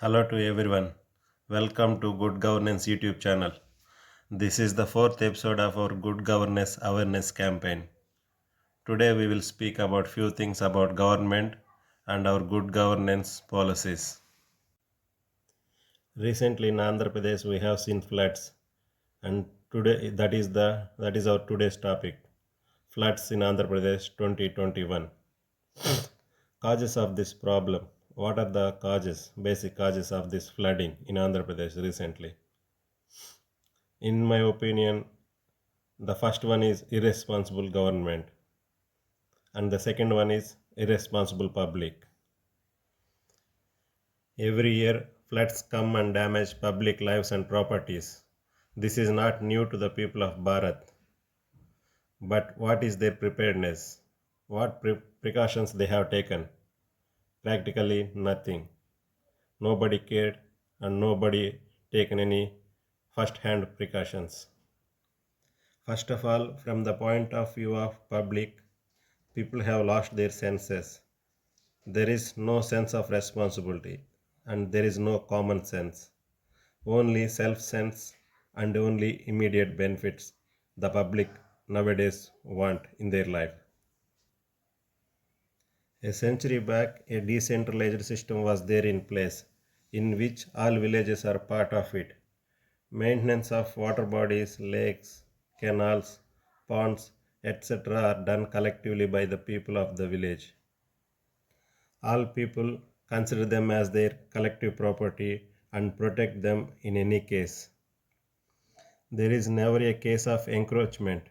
Hello to everyone. Welcome to Good Governance YouTube channel. This is the fourth episode of our Good Governance Awareness campaign. Today we will speak about few things about government and our good governance policies. Recently in Andhra Pradesh we have seen floods, and today that is our today's topic. Floods in Andhra Pradesh 2021. Causes of this problem. What are the causes, basic causes of this flooding in Andhra Pradesh recently? In my opinion, the first one is irresponsible government, and the second one is irresponsible public. Every year, floods come and damage public lives and properties. This is not new to the people of Bharat. But what is their preparedness? What precautions they have taken? Practically nothing. Nobody cared and nobody taken any first-hand precautions. First of all, from the point of view of public, people have lost their senses. There is no sense of responsibility and there is no common sense. Only self sense and only immediate benefits the public nowadays want in their life. A century back, a decentralized system was there in place, in which all villages are part of it. Maintenance of water bodies, lakes, canals, ponds, etc. are done collectively by the people of the village. All people consider them as their collective property and protect them in any case. There is never a case of encroachment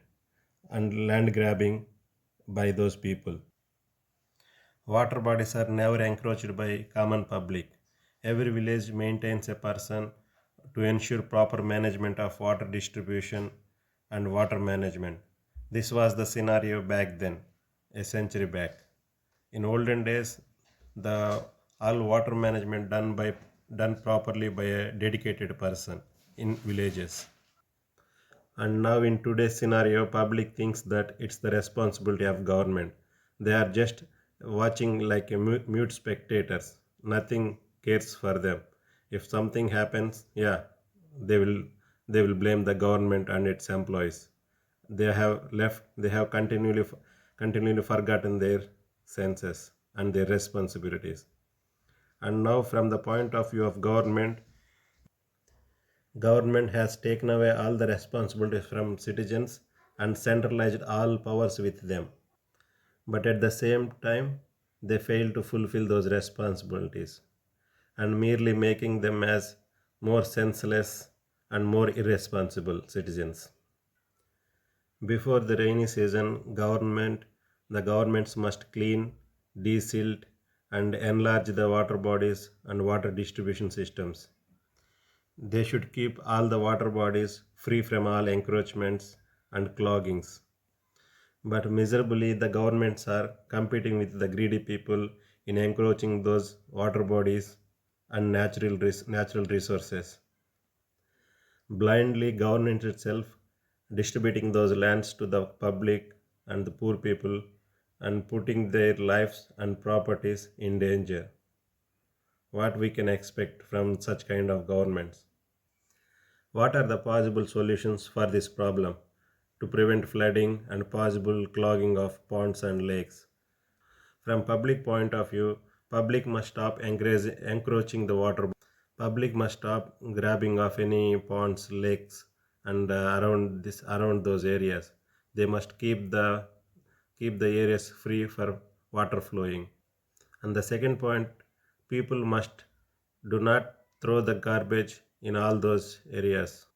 and land grabbing by those people. Water bodies are never encroached by common public. Every village maintains a person to ensure proper management of water distribution and water management. This was the scenario back then, a century back. In olden days, the all water management done properly by a dedicated person in villages. And now in today's scenario, public thinks that it's the responsibility of government. They are just watching like a mute spectators. Nothing cares for them. If something happens, yeah, they will they will blame the government and its employees. They have continually forgotten their senses and their responsibilities. And now from the point of view of government has taken away all the responsibilities from citizens and centralized all powers with them. But at the same time, they fail to fulfill those responsibilities and merely making them as more senseless and more irresponsible citizens. Before the rainy season, the governments must clean, desilt, and enlarge the water bodies and water distribution systems. They should keep all the water bodies free from all encroachments and cloggings. But miserably, the governments are competing with the greedy people in encroaching those water bodies and natural resources. Blindly, government itself distributing those lands to the public and the poor people and putting their lives and properties in danger. What we can expect from such kind of governments? What are the possible solutions for this problem to prevent flooding and possible clogging of ponds and lakes? From public point of view, public must stop encroaching the water. Public must stop grabbing of any ponds, lakes, and around those areas. They must keep the areas free for water flowing. And the second point, people must do not throw the garbage in all those areas.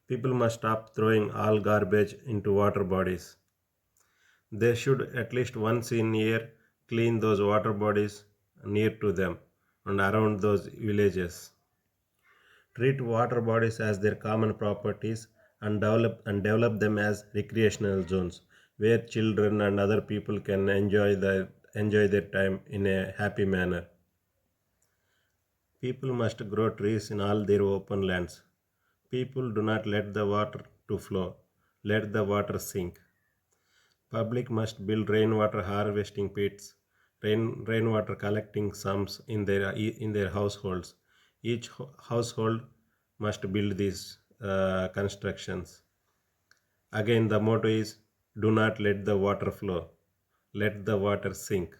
People must stop throwing all garbage into water bodies. They should at least once in a year clean those water bodies near to them and around those villages. Treat water bodies as their common properties and develop them as recreational zones where children and other people can enjoy their time in a happy manner. People must grow trees in all their open lands. People do not let the water to flow. Let the water sink. Public must build rainwater harvesting pits, rainwater collecting sumps in their households. Each household must build these constructions. Again, the motto is do not let the water flow, let the water sink.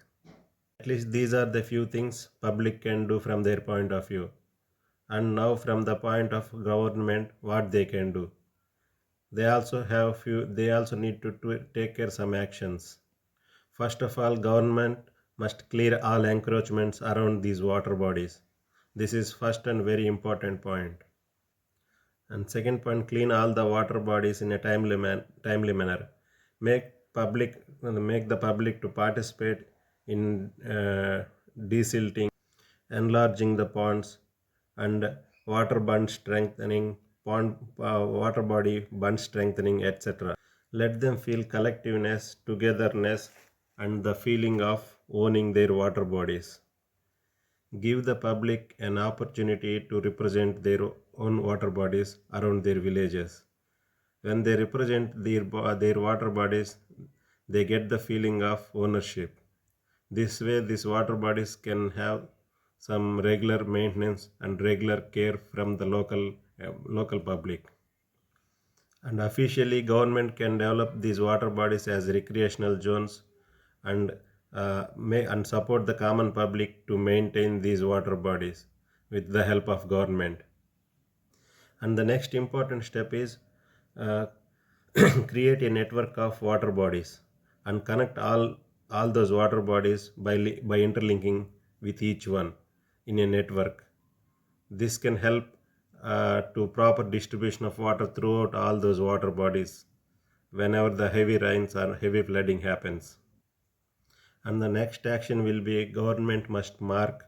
At least these are the few things public can do from their point of view. And now from the point of government, what they can do. They also need to take care some actions. First of all, government must clear all encroachments around these water bodies. This is first and very important point. And second point, clean all the water bodies in a timely manner. Make the public to participate in desilting, enlarging the ponds, and water body bund strengthening, etc. Let them feel collectiveness, togetherness, and the feeling of owning their water bodies. Give the public an opportunity to represent their own water bodies around their villages. When they represent their water bodies, they get the feeling of ownership. This way, these water bodies can have some regular maintenance and regular care from the local public. And officially, government can develop these water bodies as recreational zones and and support the common public to maintain these water bodies with the help of government. And the next important step is uh, create a network of water bodies and connect all those water bodies by interlinking with each one in a network. This can help to proper distribution of water throughout all those water bodies whenever the heavy rains or heavy flooding happens. And the next action will be government must mark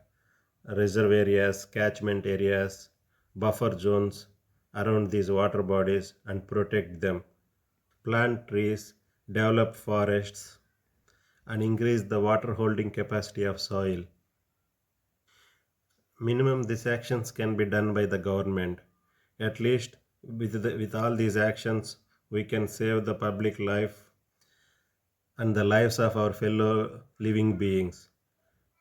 reserve areas, catchment areas, buffer zones around these water bodies and protect them. Plant trees, develop forests, and increase the water holding capacity of soil. Minimum these actions can be done by the government. At least with all these actions, we can save the public life and the lives of our fellow living beings.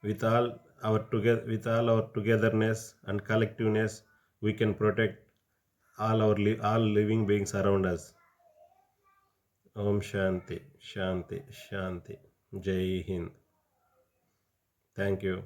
With all our togetherness and collectiveness, we can protect all living beings around us. Om Shanti, Shanti, Shanti. Jai Hind. Thank you.